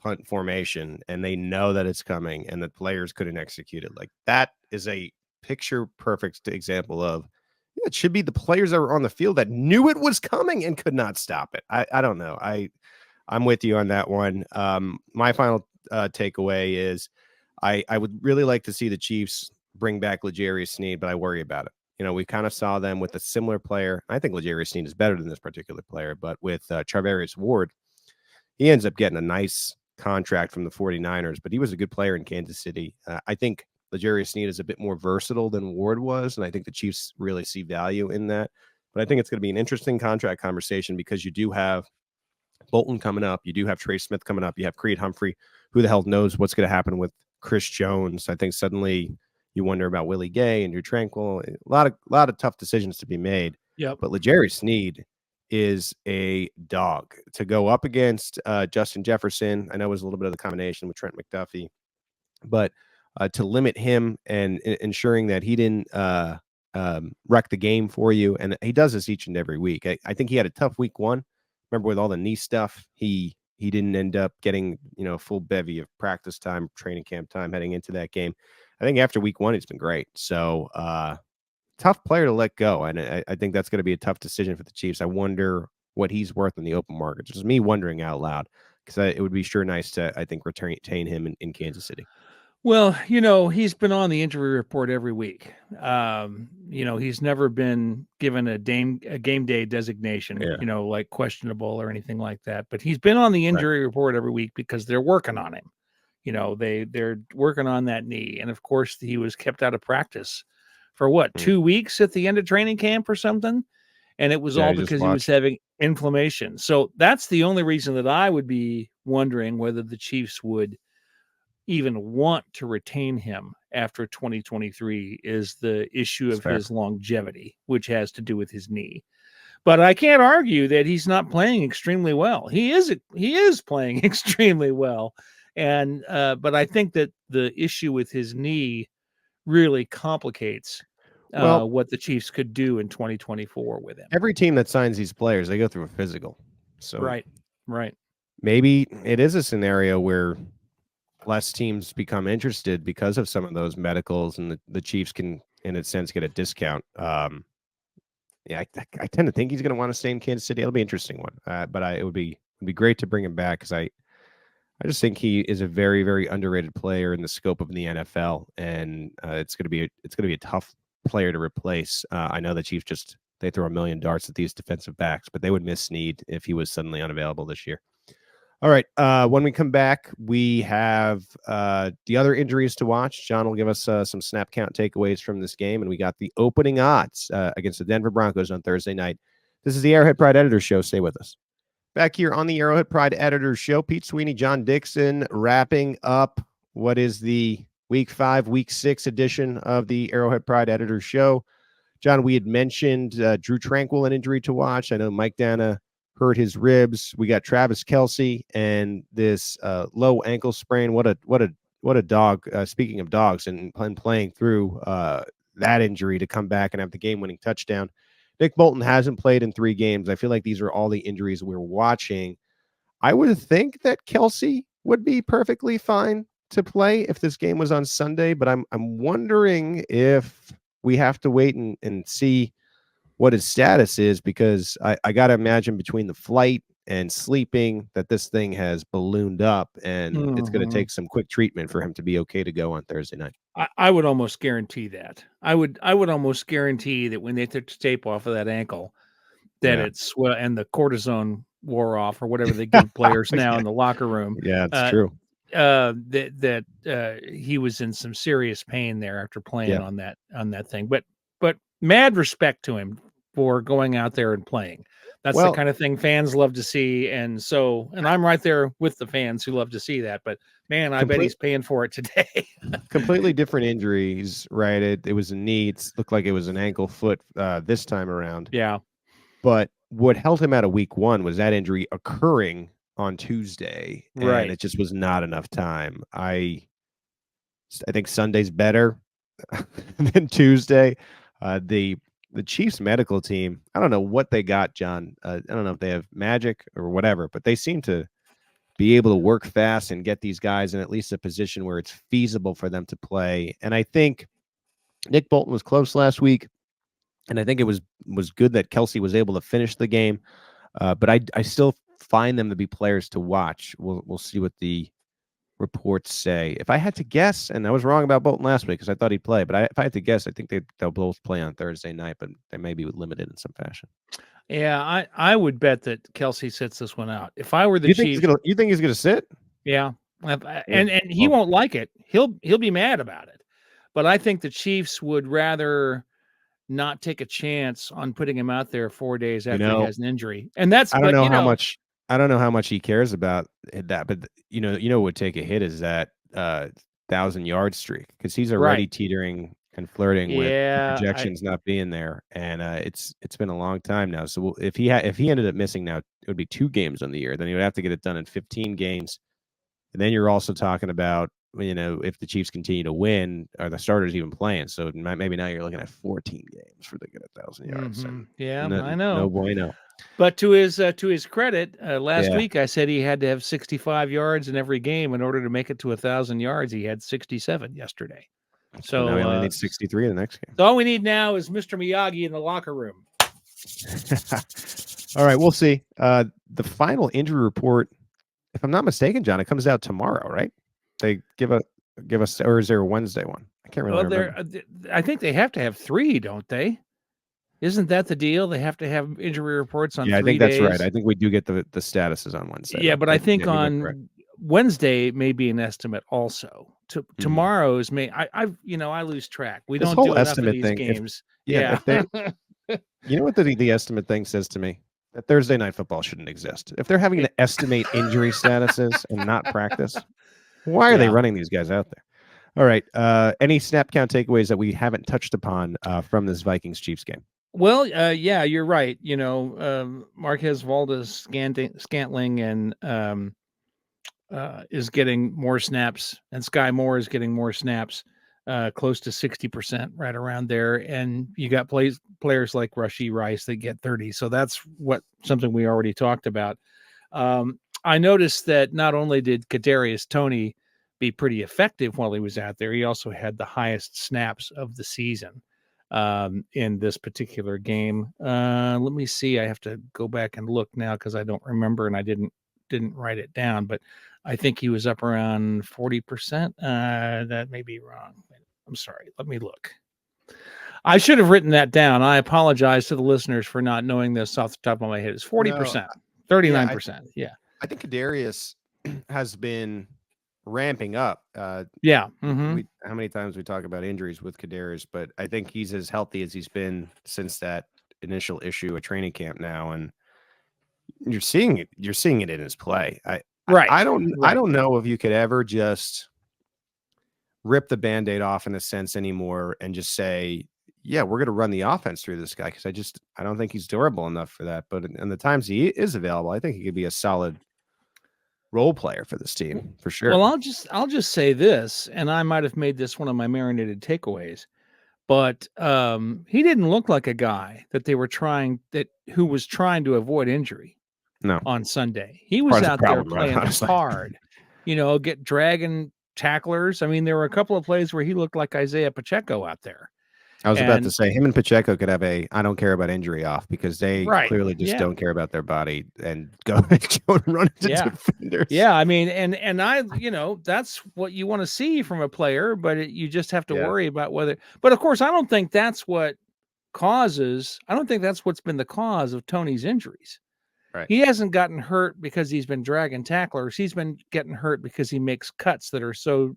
punt formation and they know that it's coming and the players couldn't execute it. Like, that is a picture perfect example of it should be the players that were on the field that knew it was coming and could not stop it. I don't know. I'm with you on that one. My final takeaway is I would really like to see the Chiefs bring back L'Jarius Sneed, but I worry about it. We kind of saw them with a similar player. I think L'Jarius Sneed is better than this particular player, but with Charvarius Ward, he ends up getting a nice contract from the 49ers, but he was a good player in Kansas City. I think L'Jarius Sneed is a bit more versatile than Ward was, and I think the Chiefs really see value in that. But I think it's going to be an interesting contract conversation because you do have Bolton coming up. You do have Trey Smith coming up. You have Creed Humphrey. Who the hell knows what's going to happen with Chris Jones? I think suddenly you wonder about Willie Gay and Drew Tranquil. A lot of tough decisions to be made. Yep. But L'Jarius Sneed is a dog to go up against Justin Jefferson. I know it was a little bit of the combination with Trent McDuffie, but to limit him and ensuring that he didn't wreck the game for you. And he does this each and every week. I think he had a tough week one. Remember with all the knee stuff, he didn't end up getting, full bevy of practice time, training camp time heading into that game. I think after week one, he's been great. So tough player to let go. And I think that's going to be a tough decision for the Chiefs. I wonder what he's worth in the open market. Just me wondering out loud, because it would be sure nice to, I think, retain him in Kansas City. Well, he's been on the injury report every week. He's never been given a game day designation, like questionable or anything like that. But he's been on the injury report every week because they're working on him. They're working on that knee. And of course, he was kept out of practice for 2 weeks at the end of training camp or something. And it was all because he was having inflammation. So that's the only reason that I would be wondering whether the Chiefs would even want to retain him after 2023 is the issue of his longevity, which has to do with his knee. But I can't argue that he's not playing extremely well. He is playing extremely well. And but I think that the issue with his knee really complicates what the Chiefs could do in 2024 with him. Every team that signs these players, they go through a physical. So right. Maybe it is a scenario where less teams become interested because of some of those medicals, and the Chiefs can, in a sense, get a discount. I tend to think he's going to want to stay in Kansas City. It'll be an interesting one, but it would be great to bring him back because I just think he is a very, very underrated player in the scope of the NFL, and it's going to be a tough player to replace. I know the Chiefs they throw a million darts at these defensive backs, but they would miss Sneed if he was suddenly unavailable this year. All right. When we come back, we have the other injuries to watch. John will give us some snap count takeaways from this game, and we got the opening odds against the Denver Broncos on Thursday night. This is the Arrowhead Pride Editor Show. Stay with us. Back here on the Arrowhead Pride Editor Show, Pete Sweeney, John Dixon, wrapping up what is the Week 5, Week 6 edition of the Arrowhead Pride Editor Show. John, we had mentioned Drew Tranquil, an injury to watch. I know Mike Dana hurt his ribs. We got Travis Kelce and this low ankle sprain. What a dog. Speaking of dogs and playing through that injury to come back and have the game-winning touchdown. Nick Bolton hasn't played in 3 games. I feel like these are all the injuries we're watching. I would think that Kelce would be perfectly fine to play if this game was on Sunday, but I'm wondering if we have to wait and see what his status is, because I got to imagine between the flight and sleeping that this thing has ballooned up, and it's going to take some quick treatment for him to be okay to go on Thursday night. I would almost guarantee that. I would almost guarantee that when they took the tape off of that ankle, that it's and the cortisone wore off or whatever they give players now in the locker room. Yeah, it's true. That he was in some serious pain there after playing on that thing. But mad respect to him for going out there and playing. That's the kind of thing fans love to see. And I'm right there with the fans who love to see that. But man, I bet he's paying for it today. Completely different injuries, right? It was a knee. It looked like it was an ankle foot this time around. Yeah. But what held him out of week 1 was that injury occurring on Tuesday. Right. And it just was not enough time. I think Sunday's better than Tuesday. The Chiefs medical team, I don't know what they got, John. I don't know if they have magic or whatever, but they seem to be able to work fast and get these guys in at least a position where it's feasible for them to play. And I think Nick Bolton was close last week, and I think it was good that Kelce was able to finish the game. But I still find them to be players to watch. We'll see what the reports say. If I had to guess, and I was wrong about Bolton last week because I thought he'd play, but if I had to guess, I think they'll both play on Thursday night, but they may be limited in some fashion. Yeah, I would bet that Kelsey sits this one out. If I were the You Chiefs, think he's gonna sit? yeah, and he won't like it. He'll be mad about it. But I think the Chiefs would rather not take a chance on putting him out there 4 days after he has an injury. And that's I don't know how much he cares about that, but what would take a hit is that 1,000-yard streak, because he's already teetering and flirting with the projections not being there, and it's been a long time now. So if he ended up missing now, it would be 2 games on the year. Then he would have to get it done in 15 games, and then you're also talking about if the Chiefs continue to win, are the starters even playing? So maybe now you're looking at 14 games for to get 1,000 yards. Mm-hmm. I know. No bueno. But to his credit, last week I said he had to have 65 yards in every game in order to make it to 1,000 yards. He had 67 yesterday. So now we only need 63 in the next game. So all we need now is Mr. Miyagi in the locker room. All right, we'll see. The final injury report, if I'm not mistaken, John, it comes out tomorrow, right? They give us, or is there a Wednesday one? I can't really remember. I think they have to have 3, don't they? Isn't that the deal? They have to have injury reports on 3 days. I think that's right. I think we do get the statuses on Wednesday. Yeah, but I think on Wednesday may be an estimate also. Tomorrow's may I lose track. We don't do enough of these games. You know what the estimate thing says to me? That Thursday night football shouldn't exist. If they're having to estimate injury statuses and not practice, why are they running these guys out there? All right. Any snap count takeaways that we haven't touched upon from this Vikings-Chiefs game? Well, yeah, you're right. Marquez Valdes-Scantling and is getting more snaps, and Sky Moore is getting more snaps, close to 60%, right around there. And you got players like Rashee Rice that get 30. So that's something we already talked about. I noticed that not only did Kadarius Toney be pretty effective while he was out there, he also had the highest snaps of the season in this particular game. Let me see. I have to go back and look now because I don't remember and I didn't write it down, but I think he was up around 40%. That may be wrong. I'm sorry. Let me look. I should have written that down. I apologize to the listeners for not knowing this off the top of my head. It's 40%, 39%. Yeah. I think Kadarius has been ramping up. How many times we talk about injuries with Kadarius, but I think he's as healthy as he's been since that initial issue at training camp now, and you're seeing it in his play. I don't know if you could ever just rip the Band-Aid off in a sense anymore and just say, yeah, we're going to run the offense through this guy, because I don't think he's durable enough for that. But in the times he is available, I think he could be a solid role player for this team for sure. Well, I'll just say this, and I might have made this one of my marinated takeaways, but he didn't look like a guy that who was trying to avoid injury. No, on Sunday he was out there playing hard, dragging tacklers. I mean, there were a couple of plays where he looked like Isaiah Pacheco out there. I was about to say him and Pacheco could have I don't care about injury off, because they clearly just don't care about their body and go and run into defenders. Yeah, I mean, and I, that's what you want to see from a player, but you just have to worry about whether. But of course, I don't think that's what's been the cause of Toney's injuries. Right. He hasn't gotten hurt because he's been dragging tacklers. He's been getting hurt because he makes cuts that are so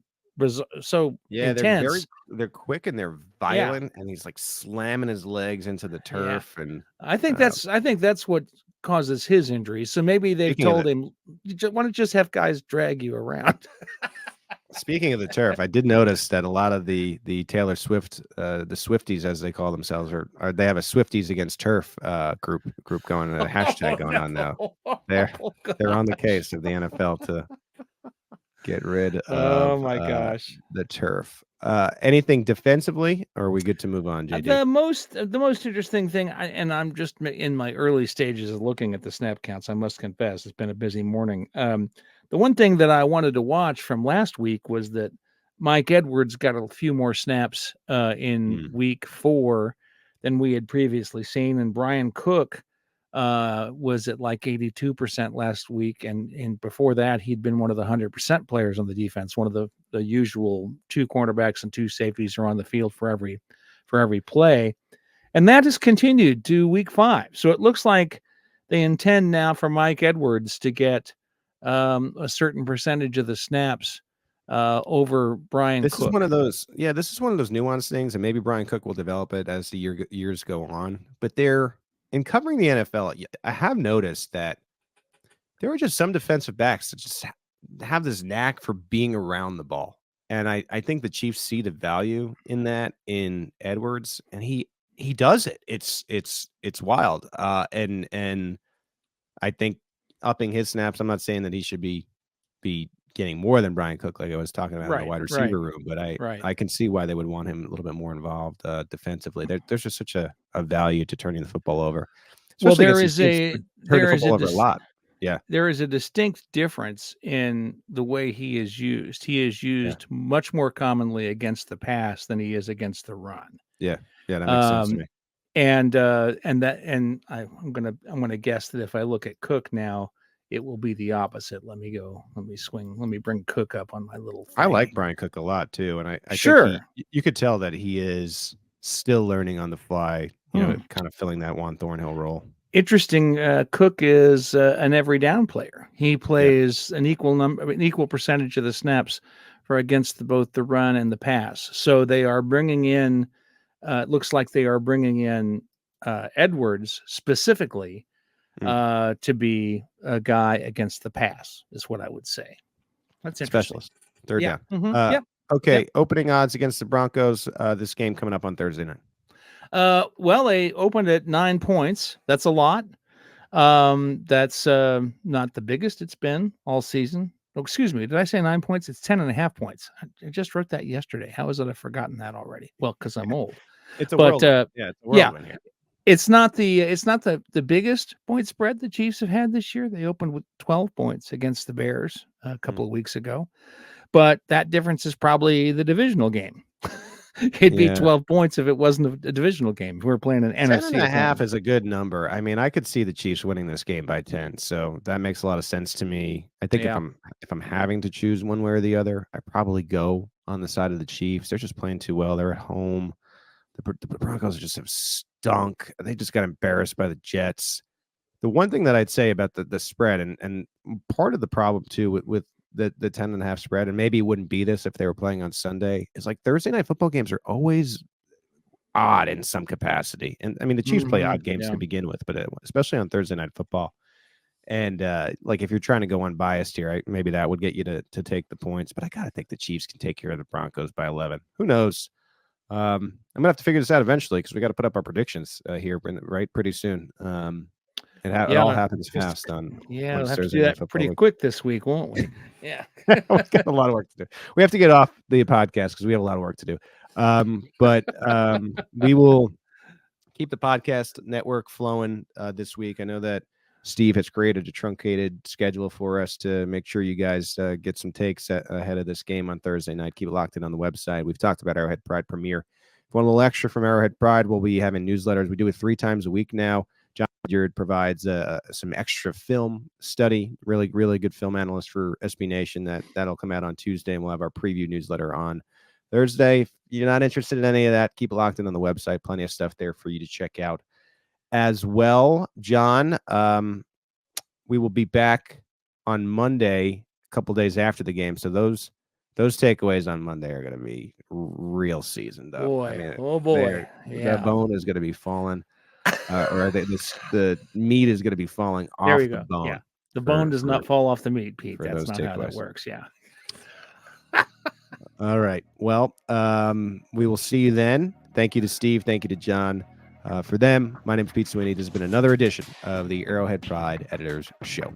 intense. They're quick and they're violent, and he's like slamming his legs into the turf. And I think that's what causes his injuries. So maybe they've told him, why don't you just have guys drag you around? Speaking of the turf, I did notice that a lot of the Taylor Swift, the Swifties as they call themselves, are they have a Swifties against turf group going, a hashtag going on now. They're on the case of the NFL to get rid of the turf. Anything defensively, or are we good to move on, JD? The most interesting thing, and I'm just in my early stages of looking at the snap counts, I must confess, it's been a busy morning. The one thing that I wanted to watch from last week was that Mike Edwards got a few more snaps in week 4 than we had previously seen, and Brian Cook was at like 82% last week, and before that he'd been one of the 100% players on the defense. One of the usual 2 cornerbacks and 2 safeties are on the field for every play, and that has continued to week 5. So it looks like they intend now for Mike Edwards to get a certain percentage of the snaps over Brian This Cook. is one of those, this is one of those nuanced things, and maybe Brian Cook will develop it as the years go on. But in covering the NFL, I have noticed that there are just some defensive backs that just have this knack for being around the ball. And I think the Chiefs see the value in that in Edwards, and he does it. It's wild. And I think upping his snaps, I'm not saying that he should be getting more than Brian Cook, like I was talking about in the wide receiver room, but I can see why they would want him a little bit more involved defensively. There's just such a value to turning the football over. Well, Especially there against is these teams a who turn the football over a lot. Yeah. There is a distinct difference in the way he is used. He is used much more commonly against the pass than he is against the run. Yeah. Yeah, that makes sense to me. And I'm gonna guess that if I look at Cook now, it will be the opposite. Let me bring Cook up on my little thing. I like Brian Cook a lot too, and I sure think you could tell that he is still learning on the fly, kind of filling that Juan Thornhill role. Interesting. Cook is an every down player. He plays an equal percentage of the snaps for against both the run and the pass. So they are bringing in. It looks like they are bringing in Edwards specifically to be a guy against the pass. Is what I would say. That's interesting. Specialist. Third down. Mm-hmm. Okay. Opening odds against the Broncos. This game coming up on Thursday night. Well, they opened at 9 points. That's a lot. That's not the biggest it's been all season. Oh, excuse me. Did I say 9 points? It's 10.5 points. I just wrote that yesterday. How is it I've forgotten that already? Well, because I'm old. It's a whirlwind. It's a whirlwind here. It's not the biggest point spread the Chiefs have had this year. They opened with 12 points against the Bears a couple of weeks ago, but that difference is probably the divisional game. It'd be 12 points if it wasn't a divisional game. If we're playing an NFC. 10.5 is a good number. I mean, I could see the Chiefs winning this game by 10, so that makes a lot of sense to me. I think if I'm having to choose one way or the other, I probably go on the side of the Chiefs. They're just playing too well. They're at home. The Broncos just have stunk. They just got embarrassed by the Jets. The one thing that I'd say about the spread, and part of the problem too with the 10.5 spread, and maybe it wouldn't be this if they were playing on Sunday, is like Thursday night football games are always odd in some capacity. And I mean, the Chiefs play odd games to begin with, but especially on Thursday night football. And like if you're trying to go unbiased here, maybe that would get you to take the points. But I gotta think the Chiefs can take care of the Broncos by 11. Who knows? I'm gonna have to figure this out eventually because we got to put up our predictions here pretty soon. It all happens fast on. Yeah, we'll have to do that pretty quick this week, won't we? Yeah, we've got a lot of work to do. We have to get off the podcast because we have a lot of work to do. But we will keep the podcast network flowing this week. I know that Steve has created a truncated schedule for us to make sure you guys get some takes ahead of this game on Thursday night. Keep it locked in on the website. We've talked about Arrowhead Pride Premiere. If you want a little extra from Arrowhead Pride, we'll be having newsletters. We do it 3 times a week now. John Beard provides some extra film study, really good film analyst for SB Nation. That'll come out on Tuesday, and we'll have our preview newsletter on Thursday. If you're not interested in any of that, keep it locked in on the website. Plenty of stuff there for you to check out as well. John, we will be back on Monday, a couple days after the game. So those takeaways on Monday are going to be real seasoned up. Boy. The bone is going to be falling. The meat is going to be falling off the bone. Yeah. The bone does not fall off the meat, Pete. That's not how that works. Yeah. All right. Well, we will see you then. Thank you to Steve. Thank you to John. For them, my name is Pete Sweeney. This has been another edition of the Arrowhead Pride Editors Show.